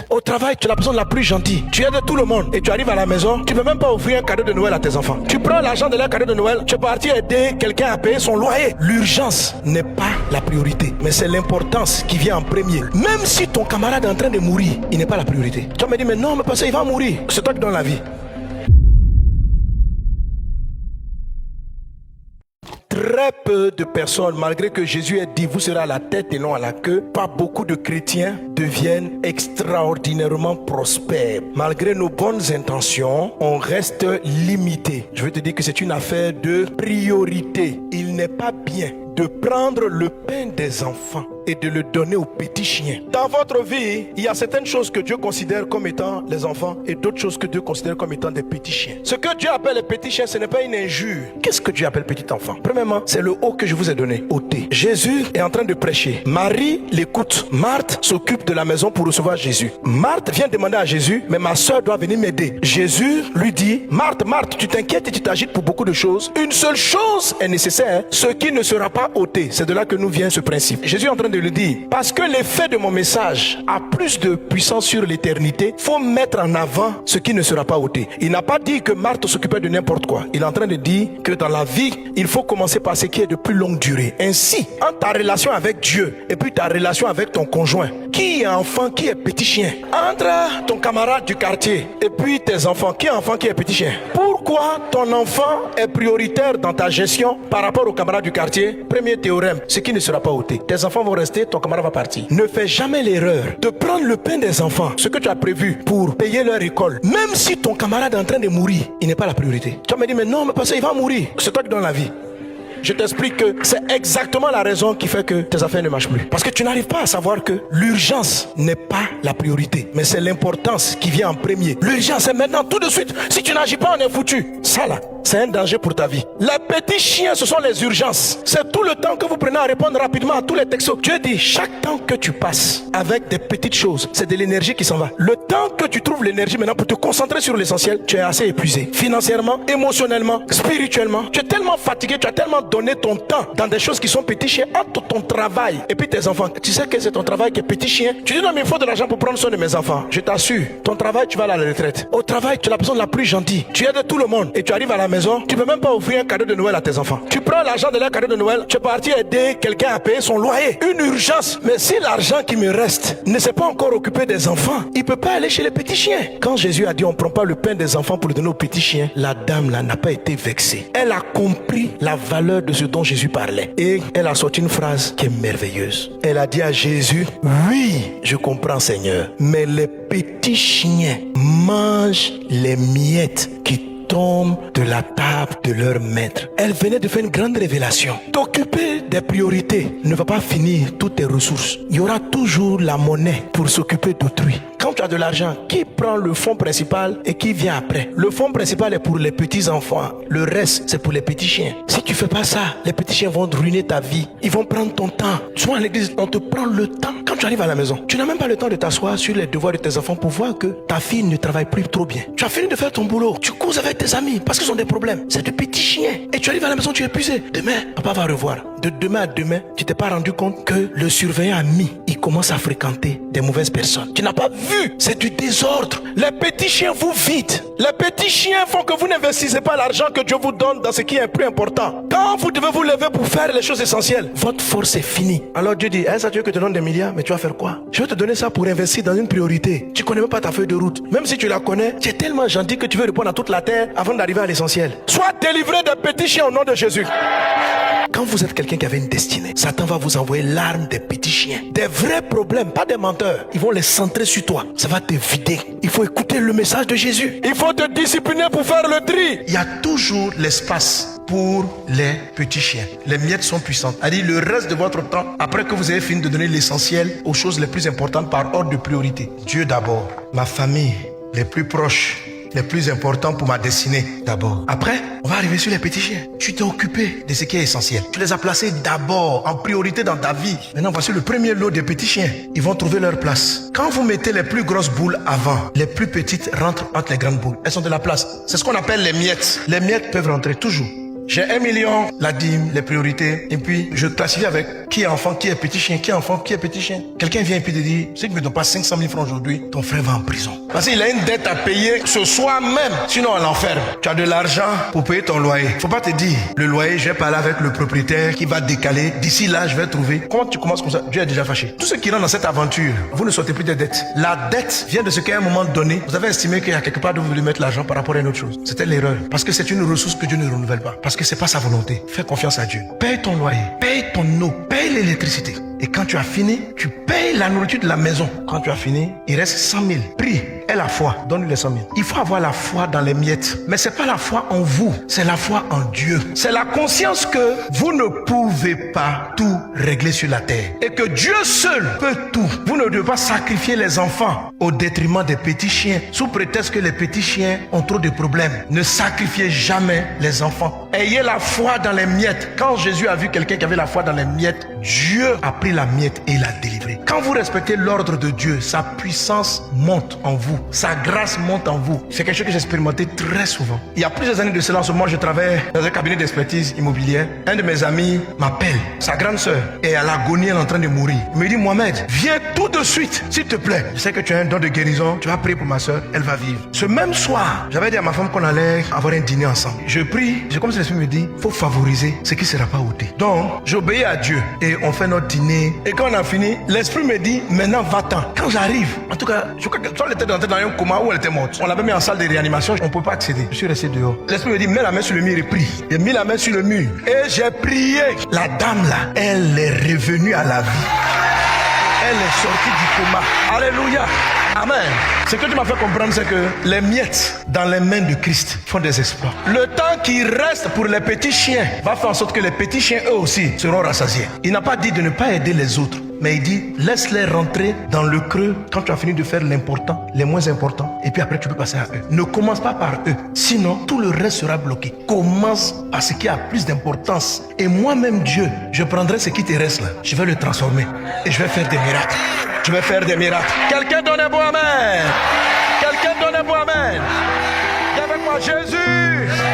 Au travail, tu es la personne la plus gentille. Tu aides tout le monde. Et tu arrives à la maison, tu ne peux même pas offrir un cadeau de Noël à tes enfants. Tu prends l'argent de leur cadeau de Noël, tu es parti aider quelqu'un à payer son loyer. L'urgence n'est pas la priorité, mais c'est l'importance qui vient en premier. Même si ton camarade est en train de mourir, il n'est pas la priorité. Tu vas me dire, mais non, mais parce qu'il va mourir. C'est toi qui donnes la vie. Très peu de personnes, malgré que Jésus ait dit vous serez à la tête et non à la queue, pas beaucoup de chrétiens deviennent extraordinairement prospères. Malgré nos bonnes intentions, on reste limité. Je veux te dire que c'est une affaire de priorité. Il n'est pas bien de prendre le pain des enfants et de le donner aux petits chiens. Dans votre vie, il y a certaines choses que Dieu considère comme étant les enfants et d'autres choses que Dieu considère comme étant des petits chiens. Ce que Dieu appelle les petits chiens, ce n'est pas une injure. Qu'est-ce que Dieu appelle petit enfant? Premièrement, c'est le haut que je vous ai donné, ôté. Jésus est en train de prêcher. Marie l'écoute. Marthe s'occupe de la maison pour recevoir Jésus. Marthe vient demander à Jésus, mais ma soeur doit venir m'aider. Jésus lui dit, Marthe, Marthe, tu t'inquiètes et tu t'agites pour beaucoup de choses. Une seule chose est nécessaire, ce qui ne sera pas ôté. C'est de là que nous vient ce principe. Jésus est en train de le dire, parce que l'effet de mon message a plus de puissance sur l'éternité, faut mettre en avant ce qui ne sera pas ôté. Il n'a pas dit que Marthe s'occupait de n'importe quoi. Il est en train de dire que dans la vie, il faut commencer par ce qui est de plus longue durée. Ainsi, entre ta relation avec Dieu et puis ta relation avec ton conjoint, qui est enfant, qui est petit chien? Entre ton camarade du quartier et puis tes enfants, qui est enfant, qui est petit chien? Pourquoi ton enfant est prioritaire dans ta gestion par rapport au camarade du quartier? Premier théorème, ce qui ne sera pas ôté. Tes enfants vont rester, ton camarade va partir. Ne fais jamais l'erreur de prendre le pain des enfants, ce que tu as prévu pour payer leur école. Même si ton camarade est en train de mourir, il n'est pas la priorité. Tu vas me dire, mais non, mais parce qu'il va mourir. C'est toi qui donnes la vie. Je t'explique que c'est exactement la raison qui fait que tes affaires ne marchent plus. Parce que tu n'arrives pas à savoir que l'urgence n'est pas la priorité, mais c'est l'importance qui vient en premier. L'urgence c'est maintenant, tout de suite. Si tu n'agis pas, on est foutu. Ça là, c'est un danger pour ta vie. Les petits chiens, ce sont les urgences. C'est tout le temps que vous prenez à répondre rapidement à tous les textos. Dieu dit, chaque temps que tu passes avec des petites choses, c'est de l'énergie qui s'en va. Le temps que tu trouves l'énergie maintenant pour te concentrer sur l'essentiel, tu es assez épuisé. Financièrement, émotionnellement, spirituellement. Tu es tellement fatigué, tu as tellement donné ton temps dans des choses qui sont petits chiens entre ton travail et puis tes enfants. Tu sais que c'est ton travail qui est petit chien. Tu dis non mais il faut de l'argent pour prendre soin de mes enfants. Je t'assure, ton travail tu vas aller à la retraite. Au travail tu es la personne la plus gentille. Tu aides tout le monde et tu arrives à la maison, tu peux même pas offrir un cadeau de Noël à tes enfants. Tu prends l'argent de leur cadeau de Noël, tu es parti aider quelqu'un à payer son loyer. Une urgence. Mais si l'argent qui me reste ne s'est pas encore occupé des enfants, il peut pas aller chez les petits chiens. Quand Jésus a dit on prend pas le pain des enfants pour le donner aux petits chiens, la dame là n'a pas été vexée. Elle a compris la valeur de ce dont Jésus parlait. Et elle a sorti une phrase qui est merveilleuse. Elle a dit à Jésus, oui, je comprends Seigneur, mais les petits chiens mangent les miettes qui tombent de la table de leur maître. Elle venait de faire une grande révélation. T'occuper des priorités ne va pas finir toutes tes ressources. Il y aura toujours la monnaie pour s'occuper d'autrui. Quand tu as de l'argent, qui prend le fonds principal et qui vient après? Le fonds principal est pour les petits enfants. Le reste, c'est pour les petits chiens. Si tu fais pas ça, les petits chiens vont ruiner ta vie. Ils vont prendre ton temps. Souvent à l'église, on te prend le temps. Quand tu arrives à la maison, tu n'as même pas le temps de t'asseoir sur les devoirs de tes enfants pour voir que ta fille ne travaille plus trop bien. Tu as fini de faire ton boulot. Tu causes avec tes amis parce qu'ils ont des problèmes. C'est de petits chiens. Et tu arrives à la maison, tu es épuisé. Demain, papa va revoir. De demain à demain, tu t'es pas rendu compte que le surveillant ami, il commence à fréquenter des mauvaises personnes. Tu n'as pas vu. C'est du désordre. Les petits chiens vous vident. Les petits chiens font que vous n'investissez pas l'argent que Dieu vous donne dans ce qui est plus important. Quand vous devez vous lever pour faire les choses essentielles, votre force est finie. Alors Dieu dit, ça tu veux que je te donne des milliards, mais tu vas faire quoi? Je vais te donner ça pour investir dans une priorité. Tu connais même pas ta feuille de route. Même si tu la connais, tu es tellement gentil que tu veux répondre à toute la terre avant d'arriver à l'essentiel. Sois délivré des petits chiens au nom de Jésus. Quand vous êtes quelqu'un qui avait une destinée, Satan va vous envoyer l'arme des petits chiens. Des vrais problèmes, pas des menteurs. Ils vont les centrer sur toi. Ça va te vider. Il faut écouter le message de Jésus. Il faut te discipliner pour faire le tri. Il y a toujours l'espace pour les petits chiens. Les miettes sont puissantes. C'est-à-dire le reste de votre temps, après que vous avez fini de donner l'essentiel aux choses les plus importantes par ordre de priorité. Dieu d'abord, ma famille, les plus proches, les plus importants pour ma destinée d'abord. Après, on va arriver sur les petits chiens. Tu t'es occupé de ce qui est essentiel. Tu les as placés d'abord, en priorité dans ta vie. Maintenant, voici le premier lot des petits chiens. Ils vont trouver leur place. Quand vous mettez les plus grosses boules avant, les plus petites rentrent entre les grandes boules. Elles sont de la place. C'est ce qu'on appelle les miettes. Les miettes peuvent rentrer toujours. J'ai 1 million, la dîme, les priorités, et puis je classifie avec qui est enfant, qui est petit chien, qui est enfant, qui est petit chien. Quelqu'un vient et puis te dit, si tu ne me donnes pas 500 000 francs aujourd'hui, ton frère va en prison. Parce qu'il a une dette à payer ce soir même, sinon on l'enferme. Tu as de l'argent pour payer ton loyer. Faut pas te dire, le loyer, je vais parler avec le propriétaire qui va décaler. D'ici là, je vais trouver. Comment tu commences comme ça? Dieu est déjà fâché. Tous ceux qui rentrent dans cette aventure, vous ne sortez plus des dettes. La dette vient de ce qu'à un moment donné, vous avez estimé qu'il y a quelque part où vous voulez mettre l'argent par rapport à une autre chose. C'était l'erreur. Parce que c'est une ressource que Dieu ne renouvelle pas. Parce que c'est pas sa volonté. Fais confiance à Dieu. Paye ton loyer, paye ton eau, paye l'électricité. Et quand tu as fini, tu payes la nourriture de la maison. Quand tu as fini, il reste 100 000. Prie, aie la foi, donne-lui les 100 000. Il faut avoir la foi dans les miettes. Mais c'est pas la foi en vous, c'est la foi en Dieu. C'est la conscience que vous ne pouvez pas tout régler sur la terre. Et que Dieu seul peut tout. Vous ne devez pas sacrifier les enfants au détriment des petits chiens, sous prétexte que les petits chiens ont trop de problèmes. Ne sacrifiez jamais les enfants. Ayez la foi dans les miettes. Quand Jésus a vu quelqu'un qui avait la foi dans les miettes, Dieu a pris la miette et l'a délivré. Quand vous respectez l'ordre de Dieu, sa puissance monte en vous. Sa grâce monte en vous. C'est quelque chose que j'ai expérimenté très souvent. Il y a plusieurs années de cela, en ce moment, je travaille dans un cabinet d'expertise immobilière. Un de mes amis m'appelle. Sa grande sœur est à l'agonie, elle est en train de mourir. Il me dit, Mohamed, viens tout de suite, s'il te plaît. Je sais que tu as un don de guérison. Tu vas prier pour ma sœur, elle va vivre. Ce même soir, j'avais dit à ma femme qu'on allait avoir un dîner ensemble. Je prie, c'est comme si l'esprit me dit, faut favoriser ce qui ne sera pas ôté. Donc, j'obéis à Dieu et on fait notre dîner. Et quand on a fini, l'esprit me dit, maintenant va-t'en. Quand j'arrive, en tout cas, je crois que soit elle était dans un coma ou elle était morte. On l'avait mis en salle de réanimation, on ne peut pas accéder. Je suis resté dehors. L'esprit me dit, mets la main sur le mur et prie. J'ai mis la main sur le mur et j'ai prié. La dame là, elle est revenue à la vie. Elle est sortie du coma. Alléluia. Amen. Ce que tu m'as fait comprendre, c'est que les miettes dans les mains de Christ font des exploits. Le temps qui reste pour les petits chiens va faire en sorte que les petits chiens, eux aussi, seront rassasiés. Il n'a pas dit de ne pas aider les autres, mais il dit, laisse-les rentrer dans le creux quand tu as fini de faire l'important, les moins importants, et puis après tu peux passer à eux. Ne commence pas par eux, sinon tout le reste sera bloqué. Commence par ce qui a plus d'importance. Et moi-même, Dieu, je prendrai ce qui te reste là, je vais le transformer et je vais faire des miracles. Je vais faire des miracles. Quelqu'un donne un bon amen. Quelqu'un donne un bon amen. Dis avec moi, Jésus.